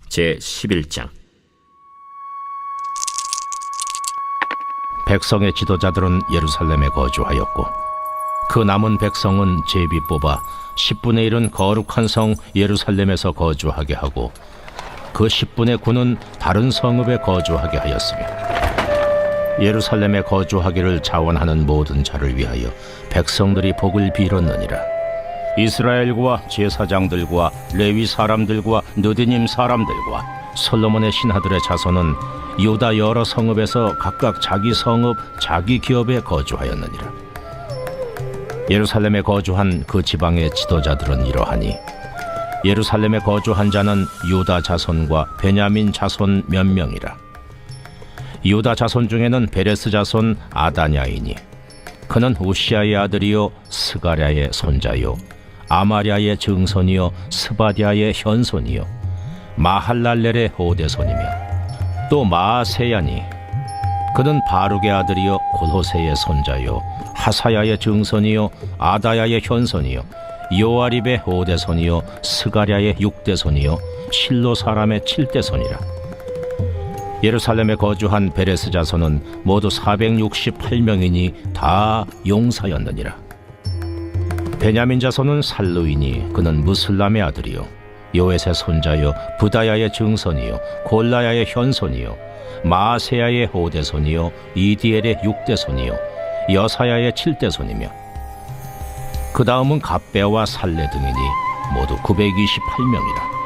제11장. 백성의 지도자들은 예루살렘에 거주하였고 그 남은 백성은 제비 뽑아 10분의 1은 거룩한 성 예루살렘에서 거주하게 하고 그 10분의 9는 다른 성읍에 거주하게 하였으며 예루살렘에 거주하기를 자원하는 모든 자를 위하여 백성들이 복을 빌었느니라. 이스라엘과 제사장들과 레위 사람들과 느디님 사람들과 솔로몬의 신하들의 자손은 유다 여러 성읍에서 각각 자기 성읍 자기 기업에 거주하였느니라. 예루살렘에 거주한 그 지방의 지도자들은 이러하니 예루살렘에 거주한 자는 유다 자손과 베냐민 자손 몇 명이라. 유다 자손 중에는 베레스 자손 아다냐이니 그는 우시아의 아들이요 스가랴의 손자요 아마랴의 증손이요 스바디아의 현손이요 마할랄렐의 오대손이며 또 마아세야니 그는 바룩의 아들이요 골호세의 손자요 하사야의 증손이요 아다야의 현손이요 요아립의 오대손이요 스가랴의 육대손이요 실로 사람의 칠대손이라. 예루살렘에 거주한 베레스 자손은 모두 468명이니 다 용사였느니라. 베냐민 자손은 살루이니 그는 무슬람의 아들이요 요엣의 손자요 부다야의 증손이요 골라야의 현손이요 마아세야의 오대손이요 이디엘의 육대손이요 여사야의 칠대손이며 그 다음은 갑배와 살레 등이니 모두 928명이라.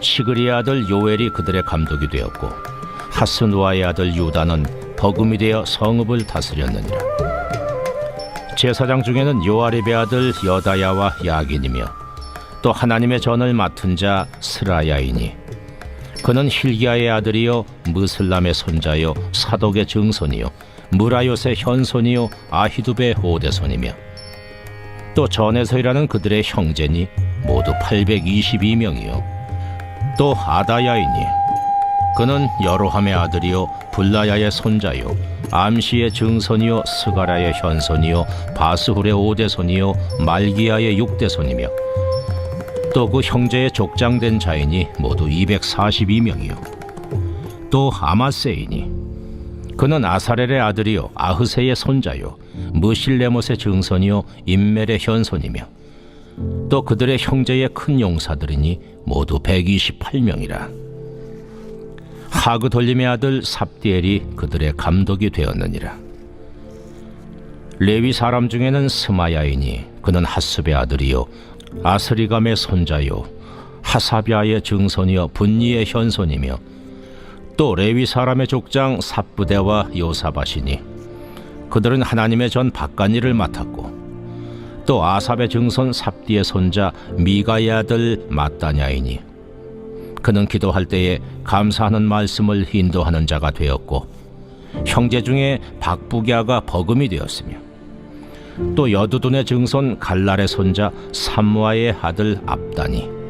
시그리의 아들 요엘이 그들의 감독이 되었고 하스누아의 아들 유다는 버금이 되어 성읍을 다스렸느니라. 제사장 중에는 요아립의 아들 여다야와 야긴이며 또 하나님의 전을 맡은 자 스라야이니 그는 힐기야의 아들이요 무슬람의 손자요 사독의 증손이요 무라요의 현손이요 아히두베의 오대손이며 또 전에서 일하는 그들의 형제니 모두 822명이요 또 아다야이니 그는 여로함의 아들이요 블라야의 손자요 암시의 증손이요 스가랴의 현손이요 바스훌의 오대손이요 말기야의 육대손이며 또 그 형제의 족장된 자이니 모두 242명이요 또 아마세이니 그는 아사렐의 아들이요 아흐세의 손자요 무실레못의 증손이요 임멜의 현손이며 또 그들의 형제의 큰 용사들이니 모두 128명이라. 하그돌림의 아들 삽디엘이 그들의 감독이 되었느니라. 레위 사람 중에는 스마야이니 그는 하습의 아들이요 아스리감의 손자요 하사비아의 증손이요 분니의 현손이며 또 레위 사람의 족장 삽부대와 요사밭이니 그들은 하나님의 전 바깥일을 맡았고 또 아삽의 증손 삽디의 손자 미가의 아들 마따냐이니 그는 기도할 때에 감사하는 말씀을 인도하는 자가 되었고 형제 중에 박부갸가 버금이 되었으며 또 여두둔의 증손 갈랄의 손자 삼무아의 아들 압다니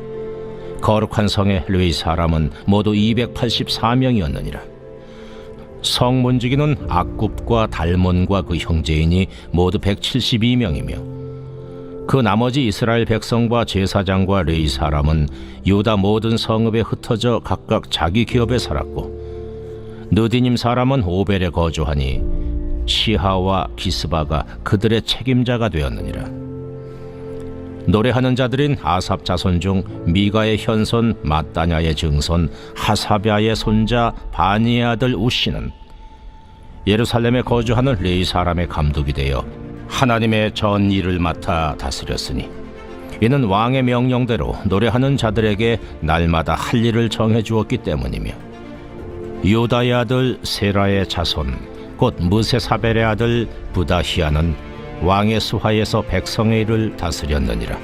거룩한 성의 레위 사람은 모두 284명이었느니라. 성문지기는 악굽과 달몬과 그 형제이니 모두 172명이며 그 나머지 이스라엘 백성과 제사장과 레위 사람은 유다 모든 성읍에 흩어져 각각 자기 기업에 살았고 느디님 사람은 오벨에 거주하니 시하와 기스바가 그들의 책임자가 되었느니라. 노래하는 자들인 아삽 자손 중 미가의 현손 마따냐의 증손 하사비아의 손자 바니의 아들 우시는 예루살렘에 거주하는 레위 사람의 감독이 되어 하나님의 전 일을 맡아 다스렸으니 이는 왕의 명령대로 노래하는 자들에게 날마다 할 일을 정해 주었기 때문이며 유다의 아들 세라의 자손 곧 무세사벨의 아들 부다히아는 왕의 수하에서 백성의 일을 다스렸느니라.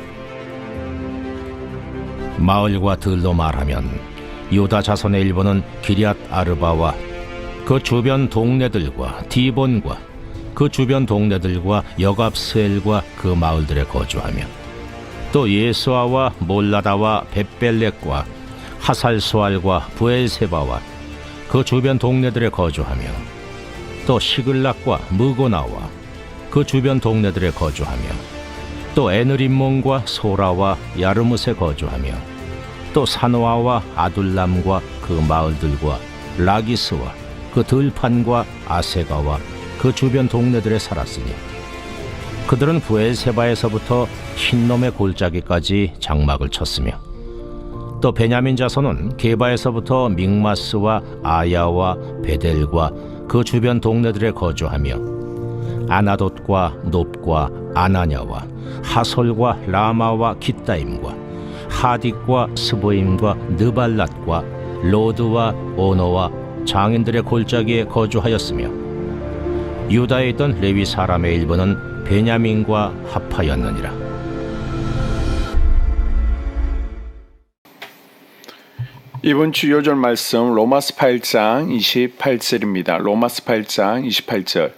마을과 들로 말하면 유다 자손의 일부는 기럇 아르바와 그 주변 동네들과 디본과 그 주변 동네들과 여갑스엘과 그 마을들에 거주하며 또 예수아와 몰라다와 벳벨렉과 하살수알과 부엘세바와 그 주변 동네들에 거주하며 또 시글락과 무고나와 그 주변 동네들에 거주하며 또 에느림몬과 소라와 야르뭇에 거주하며 또 사노아와 아둘람과 그 마을들과 라기스와 그 들판과 아세가와 그 주변 동네들에 살았으니 그들은 부엘세바에서부터 흰놈의 골짜기까지 장막을 쳤으며 또 베냐민 자손은 게바에서부터 믹마스와 아야와 베델과 그 주변 동네들에 거주하며 아나돗과 놉과 아나냐와 하솔과 라마와 깃다임과 하딕과 스보임과 느발랏과 로드와 오노와 장인들의 골짜기에 거주하였으며 유다에 있던 레위 사람의 일부는 베냐민과 합하였느니라. 이번 주 요절 말씀 로마서 8장 28절입니다. 로마서 8장 28절.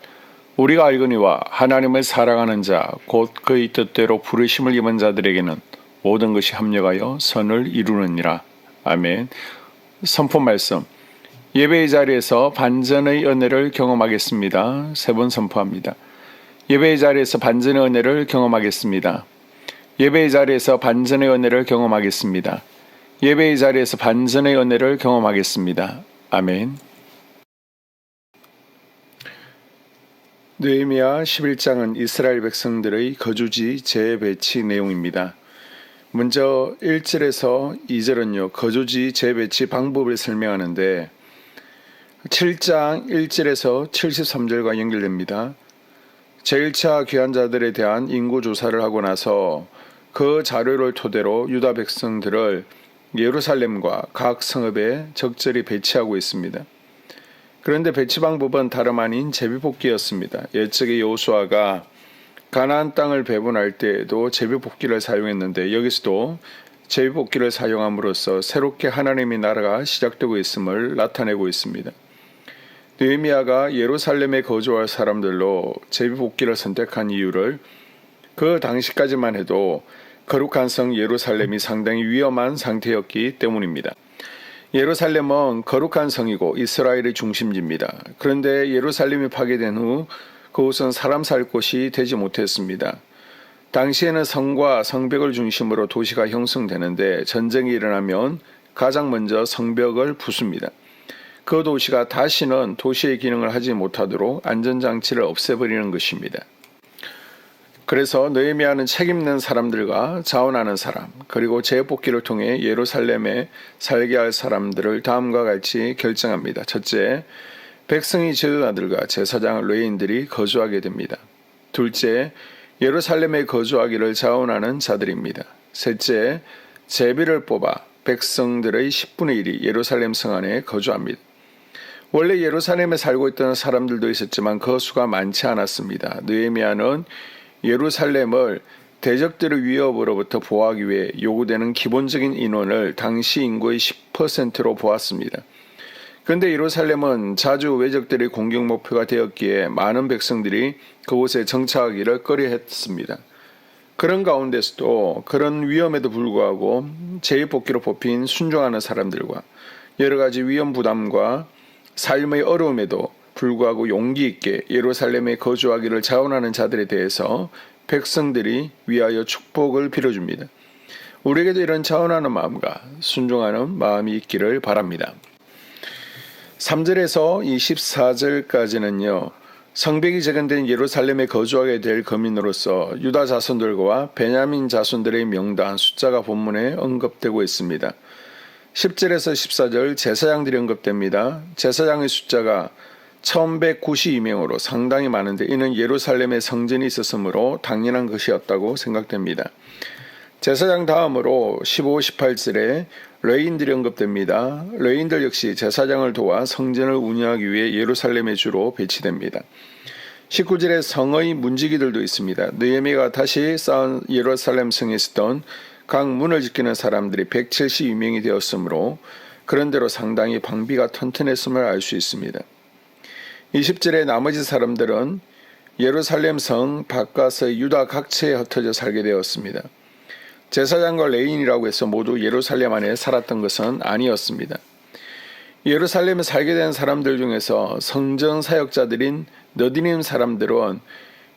우리가 알거니와 하나님을 사랑하는 자 곧 그의 뜻대로 부르심을 입은 자들에게는 모든 것이 합력하여 선을 이루느니라. 아멘. 선포 말씀. 예배의 자리에서 반전의 은혜를 경험하겠습니다. 세 번 선포합니다. 예배의 자리에서 반전의 은혜를 경험하겠습니다. 예배의 자리에서 반전의 은혜를 경험하겠습니다. 예배의 자리에서 반전의 은혜를 경험하겠습니다. 아멘. 느헤미야 11장은 이스라엘 백성들의 거주지 재배치 내용입니다. 먼저 1절에서 2절은요, 거주지 재배치 방법을 설명하는데 7장 1절에서 73절과 연결됩니다. 제1차 귀환자들에 대한 인구조사를 하고 나서 그 자료를 토대로 유다 백성들을 예루살렘과 각 성읍에 적절히 배치하고 있습니다. 그런데 배치 방법은 다름 아닌 제비뽑기였습니다. 옛적의 여호수아가 가나안 땅을 배분할 때에도 제비뽑기를 사용했는데 여기서도 제비뽑기를 사용함으로써 새롭게 하나님의 나라가 시작되고 있음을 나타내고 있습니다. 느헤미야가 예루살렘에 거주할 사람들로 제비뽑기를 선택한 이유를 그 당시까지만 해도 거룩한 성 예루살렘이 상당히 위험한 상태였기 때문입니다. 예루살렘은 거룩한 성이고 이스라엘의 중심지입니다. 그런데 예루살렘이 파괴된 후 그곳은 사람 살 곳이 되지 못했습니다. 당시에는 성과 성벽을 중심으로 도시가 형성되는데 전쟁이 일어나면 가장 먼저 성벽을 부숩니다. 그 도시가 다시는 도시의 기능을 하지 못하도록 안전장치를 없애버리는 것입니다. 그래서 느헤미야는 책임있는 사람들과 자원하는 사람, 그리고 재복기를 통해 예루살렘에 살게 할 사람들을 다음과 같이 결정합니다. 첫째, 백성이 제사장들과 제사장 레위인들이 거주하게 됩니다. 둘째, 예루살렘에 거주하기를 자원하는 자들입니다. 셋째, 제비를 뽑아 백성들의 10분의 1이 예루살렘 성 안에 거주합니다. 원래 예루살렘에 살고 있던 사람들도 있었지만 그 수가 많지 않았습니다. 느헤미야는 예루살렘을 대적들의 위협으로부터 보호하기 위해 요구되는 기본적인 인원을 당시 인구의 10%로 보았습니다. 그런데 예루살렘은 자주 외적들의 공격 목표가 되었기에 많은 백성들이 그곳에 정착하기를 꺼려했습니다. 그런 가운데서도 그런 위험에도 불구하고 제비뽑기로 뽑힌 순종하는 사람들과 여러 가지 위험 부담과 삶의 어려움에도 불구하고 용기 있게 예루살렘에 거주하기를 자원하는 자들에 대해서 백성들이 위하여 축복을 빌어줍니다. 우리에게도 이런 자원하는 마음과 순종하는 마음이 있기를 바랍니다. 3절에서 24절까지는요. 성벽이 재건된 예루살렘에 거주하게 될 거민으로서 유다 자손들과 베냐민 자손들의 명단 숫자가 본문에 언급되고 있습니다. 10절에서 14절 제사장들이 언급됩니다. 제사장의 숫자가 1192명으로 상당히 많은데 이는 예루살렘에 성전이 있었으므로 당연한 것이었다고 생각됩니다. 제사장 다음으로 15, 18절에 레위인들이 언급됩니다. 레위인들 역시 제사장을 도와 성전을 운영하기 위해 예루살렘에 주로 배치됩니다. 19절에 성의 문지기들도 있습니다. 느헤미야가 다시 쌓은 예루살렘 성에 있었던 각 문을 지키는 사람들이 172명이 되었으므로 그런대로 상당히 방비가 튼튼했음을 알 수 있습니다. 20절에 나머지 사람들은 예루살렘 성 바깥의 유다 각처에 흩어져 살게 되었습니다. 제사장과 레위인이라고 해서 모두 예루살렘 안에 살았던 것은 아니었습니다. 예루살렘에 살게 된 사람들 중에서 성전 사역자들인 너디님 사람들은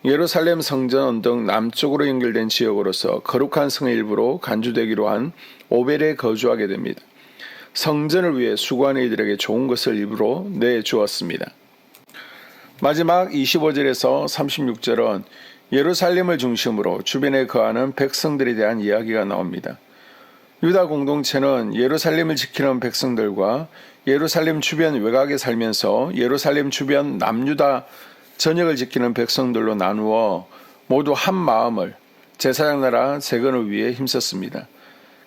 예루살렘 성전 언덕 남쪽으로 연결된 지역으로서 거룩한 성의 일부로 간주되기로 한 오벨에 거주하게 됩니다. 성전을 위해 수고하는 이들에게 좋은 것을 일부러 내주었습니다. 마지막 25절에서 36절은 예루살렘을 중심으로 주변에 거하는 백성들에 대한 이야기가 나옵니다. 유다 공동체는 예루살렘을 지키는 백성들과 예루살렘 주변 외곽에 살면서 예루살렘 주변 남유다 전역을 지키는 백성들로 나누어 모두 한 마음을 제사장 나라 재건을 위해 힘썼습니다.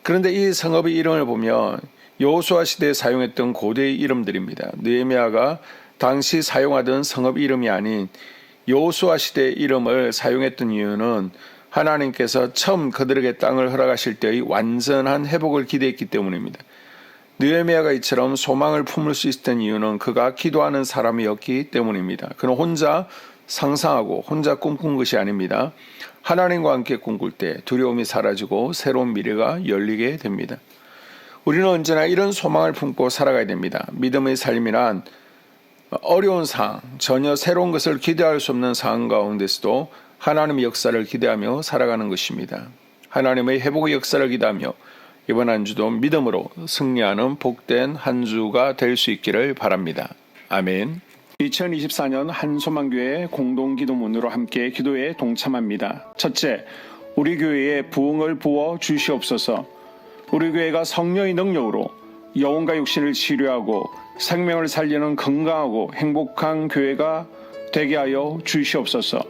그런데 이 성읍의 이름을 보면 여호수아 시대에 사용했던 고대의 이름들입니다. 느헤미야가 당시 사용하던 성읍 이름이 아닌 여호수아 시대의 이름을 사용했던 이유는 하나님께서 처음 그들에게 땅을 허락하실 때의 완전한 회복을 기대했기 때문입니다. 느헤미야가 이처럼 소망을 품을 수 있었던 이유는 그가 기도하는 사람이었기 때문입니다. 그는 혼자 상상하고 혼자 꿈꾼 것이 아닙니다. 하나님과 함께 꿈꿀 때 두려움이 사라지고 새로운 미래가 열리게 됩니다. 우리는 언제나 이런 소망을 품고 살아가야 됩니다. 믿음의 삶이란 어려운 상황, 전혀 새로운 것을 기대할 수 없는 상황 가운데서도 하나님의 역사를 기대하며 살아가는 것입니다. 하나님의 회복의 역사를 기대하며 이번 한 주도 믿음으로 승리하는 복된 한 주가 될 수 있기를 바랍니다. 아멘. 2024년 한소망교회 공동기도문으로 함께 기도에 동참합니다. 첫째, 우리 교회에 부흥을 부어 주시옵소서. 우리 교회가 성령의 능력으로 영혼과 육신을 치료하고 생명을 살리는 건강하고 행복한 교회가 되게 하여 주시옵소서.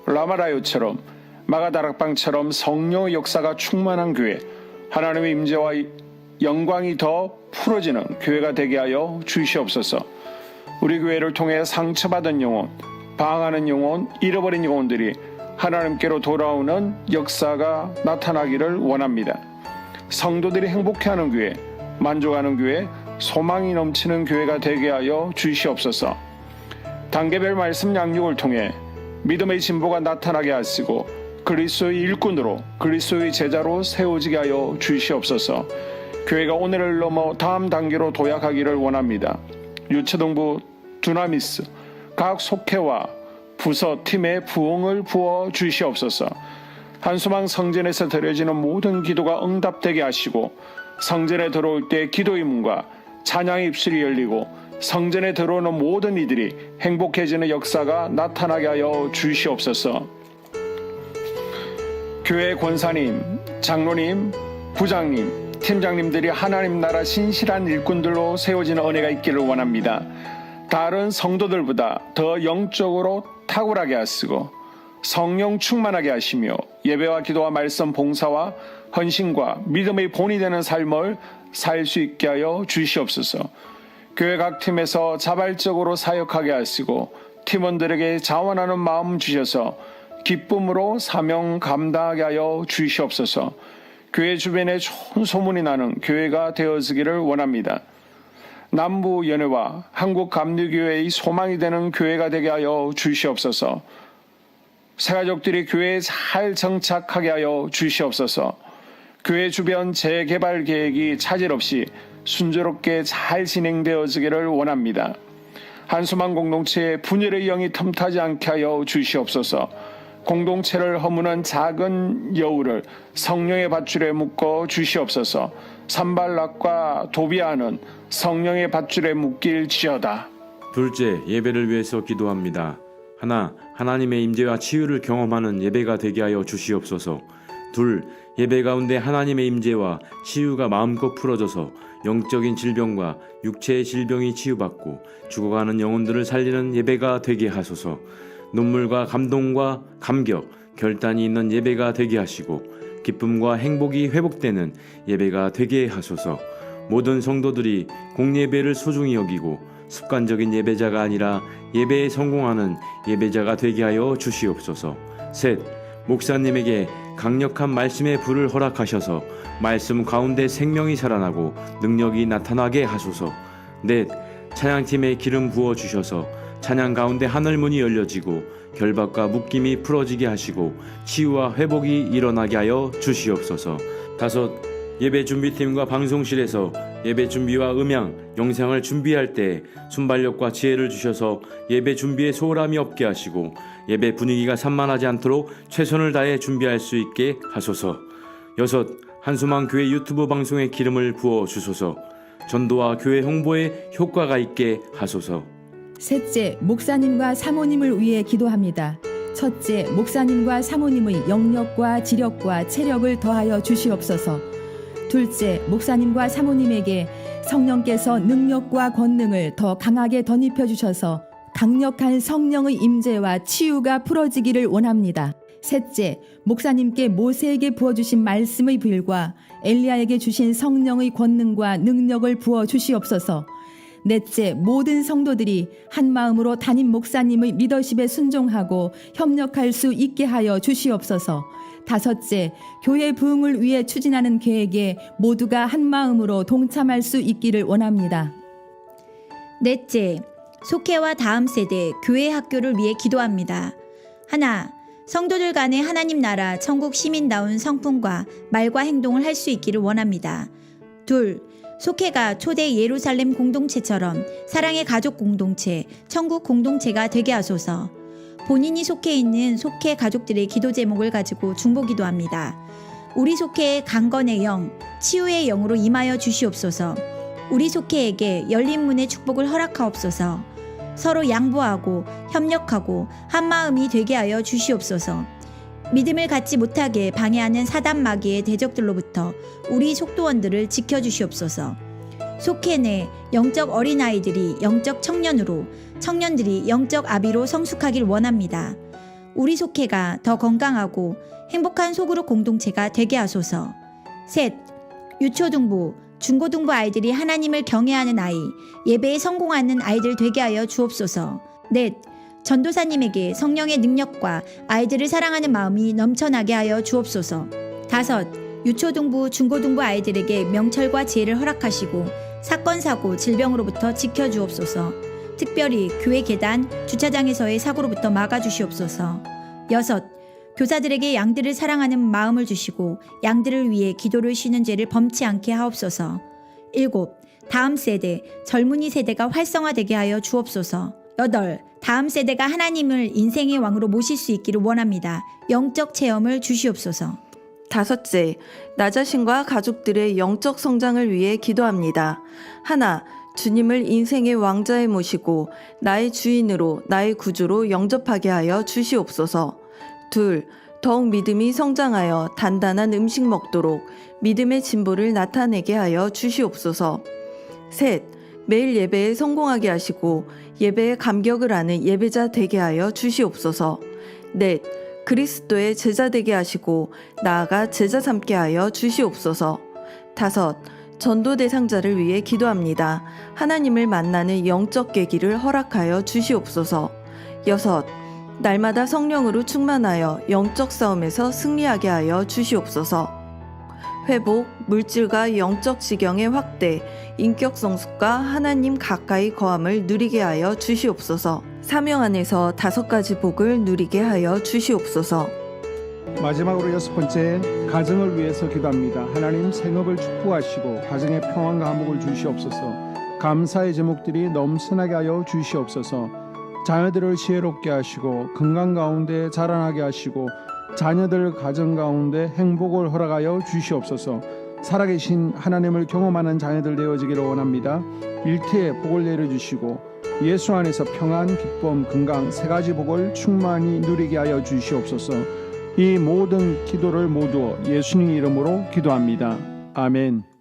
라마라요처럼 마가다락방처럼 성령의 역사가 충만한 교회, 하나님의 임재와 영광이 더 풀어지는 교회가 되게 하여 주시옵소서. 우리 교회를 통해 상처받은 영혼, 방황하는 영혼, 잃어버린 영혼들이 하나님께로 돌아오는 역사가 나타나기를 원합니다. 성도들이 행복해하는 교회, 만족하는 교회, 소망이 넘치는 교회가 되게 하여 주시옵소서. 단계별 말씀 양육을 통해 믿음의 진보가 나타나게 하시고 그리스도의 일꾼으로 그리스도의 제자로 세워지게 하여 주시옵소서. 교회가 오늘을 넘어 다음 단계로 도약하기를 원합니다. 유초등부 두나미스 각 속회와 부서 팀에 부흥을 부어 주시옵소서. 한소망 성전에서 드려지는 모든 기도가 응답되게 하시고 성전에 들어올 때 기도의 문과 찬양의 입술이 열리고 성전에 들어오는 모든 이들이 행복해지는 역사가 나타나게 하여 주시옵소서. 교회 권사님, 장로님, 부장님, 팀장님들이 하나님 나라 신실한 일꾼들로 세워지는 은혜가 있기를 원합니다. 다른 성도들보다 더 영적으로 탁월하게 하시고 성령 충만하게 하시며 예배와 기도와 말씀 봉사와 헌신과 믿음의 본이 되는 삶을 살 수 있게 하여 주시옵소서. 교회 각 팀에서 자발적으로 사역하게 하시고 팀원들에게 자원하는 마음 주셔서 기쁨으로 사명 감당하게 하여 주시옵소서. 교회 주변에 좋은 소문이 나는 교회가 되어지기를 원합니다. 남부 연회와 한국 감리교회의 소망이 되는 교회가 되게 하여 주시옵소서. 새가족들이 교회에 잘 정착하게 하여 주시옵소서. 교회 주변 재개발 계획이 차질 없이 순조롭게 잘 진행되어지기를 원합니다. 한소망 공동체의 분열의 영이 틈타지 않게 하여 주시옵소서. 공동체를 허무는 작은 여우를 성령의 밧줄에 묶어 주시옵소서. 산발락과 도비아는 성령의 밧줄에 묶일지어다. 둘째, 예배를 위해서 기도합니다. 하나, 하나님의 임재와 치유를 경험하는 예배가 되게 하여 주시옵소서. 둘, 예배 가운데 하나님의 임재와 치유가 마음껏 풀어져서 영적인 질병과 육체의 질병이 치유받고 죽어가는 영혼들을 살리는 예배가 되게 하소서. 눈물과 감동과 감격, 결단이 있는 예배가 되게 하시고 기쁨과 행복이 회복되는 예배가 되게 하소서. 모든 성도들이 공예배를 소중히 여기고 습관적인 예배자가 아니라 예배에 성공하는 예배자가 되게 하여 주시옵소서. 셋, 목사님에게 강력한 말씀의 불을 허락하셔서 말씀 가운데 생명이 살아나고 능력이 나타나게 하소서. 넷, 찬양팀에 기름 부어 주셔서 찬양 가운데 하늘문이 열려지고 결박과 묶임이 풀어지게 하시고 치유와 회복이 일어나게 하여 주시옵소서. 다섯, 예배 준비팀과 방송실에서 예배 준비와 음향, 영상을 준비할 때 순발력과 지혜를 주셔서 예배 준비에 소홀함이 없게 하시고 예배 분위기가 산만하지 않도록 최선을 다해 준비할 수 있게 하소서. 6. 한수망 교회 유튜브 방송에 기름을 부어 주소서. 전도와 교회 홍보에 효과가 있게 하소서. 셋째, 목사님과 사모님을 위해 기도합니다. 첫째, 목사님과 사모님의 영력과 지력과 체력을 더하여 주시옵소서. 둘째, 목사님과 사모님에게 성령께서 능력과 권능을 더 강하게 덧입혀 주셔서 강력한 성령의 임재와 치유가 풀어지기를 원합니다. 셋째, 목사님께 모세에게 부어주신 말씀의 불과 엘리야에게 주신 성령의 권능과 능력을 부어 주시옵소서. 넷째, 모든 성도들이 한 마음으로 담임 목사님의 리더십에 순종하고 협력할 수 있게 하여 주시옵소서. 다섯째, 교회 부흥을 위해 추진하는 계획에 모두가 한 마음으로 동참할 수 있기를 원합니다. 넷째, 속회와 다음 세대 교회 학교를 위해 기도합니다. 하나, 성도들 간의 하나님 나라 천국 시민다운 성품과 말과 행동을 할 수 있기를 원합니다. 둘, 속회가 초대 예루살렘 공동체처럼 사랑의 가족 공동체, 천국 공동체가 되게 하소서. 본인이 속해 있는 속회 가족들의 기도 제목을 가지고 중보기도합니다. 우리 속회의 강건의 영, 치유의 영으로 임하여 주시옵소서. 우리 속회에게 열린 문의 축복을 허락하옵소서. 서로 양보하고 협력하고 한마음이 되게 하여 주시옵소서. 믿음을 갖지 못하게 방해하는 사단 마귀의 대적들로부터 우리 속도원들을 지켜주시옵소서. 속회 내 영적 어린아이들이 영적 청년으로, 청년들이 영적 아비로 성숙하길 원합니다. 우리 속회가 더 건강하고 행복한 소그룹 공동체가 되게 하소서. 셋, 유초등부, 중고등부 아이들이 하나님을 경외하는 아이, 예배에 성공하는 아이들 되게 하여 주옵소서. 넷, 전도사님에게 성령의 능력과 아이들을 사랑하는 마음이 넘쳐나게 하여 주옵소서. 다섯, 유초등부, 중고등부 아이들에게 명철과 지혜를 허락하시고 사건, 사고, 질병으로부터 지켜주옵소서. 특별히 교회 계단, 주차장에서의 사고로부터 막아주시옵소서. 여섯, 교사들에게 양들을 사랑하는 마음을 주시고 양들을 위해 기도를 쉬는 죄를 범치 않게 하옵소서. 일곱, 다음 세대, 젊은이 세대가 활성화되게 하여 주옵소서. 여덟, 다음 세대가 하나님을 인생의 왕으로 모실 수 있기를 원합니다. 영적 체험을 주시옵소서. 다섯째, 나 자신과 가족들의 영적 성장을 위해 기도합니다. 하나, 주님을 인생의 왕자에 모시고 나의 주인으로, 나의 구주로 영접하게 하여 주시옵소서. 둘, 더욱 믿음이 성장하여 단단한 음식 먹도록 믿음의 진보를 나타내게 하여 주시옵소서. 셋, 매일 예배에 성공하게 하시고 예배의 감격을 아는 예배자 되게 하여 주시옵소서. 넷, 그리스도의 제자 되게 하시고 나아가 제자 삼게 하여 주시옵소서. 다섯, 전도 대상자를 위해 기도합니다. 하나님을 만나는 영적 계기를 허락하여 주시옵소서. 여섯, 날마다 성령으로 충만하여 영적 싸움에서 승리하게 하여 주시옵소서. 회복, 물질과 영적 지경의 확대, 인격 성숙과 하나님 가까이 거함을 누리게 하여 주시옵소서. 사명 안에서 5가지 복을 누리게 하여 주시옵소서. 마지막으로 6번째, 가정을 위해서 기도합니다. 하나님 생업을 축복하시고 가정의 평안과 화목을 주시옵소서. 감사의 제목들이 넘쳐나게 하여 주시옵소서. 자녀들을 지혜롭게 하시고 건강 가운데 자라나게 하시고 자녀들 가정 가운데 행복을 허락하여 주시옵소서. 살아계신 하나님을 경험하는 자녀들 되어지기를 원합니다. 일태에 복을 내려주시고 예수 안에서 평안, 기쁨, 건강 3가지 복을 충만히 누리게 하여 주시옵소서. 이 모든 기도를 모두 예수님 이름으로 기도합니다. 아멘.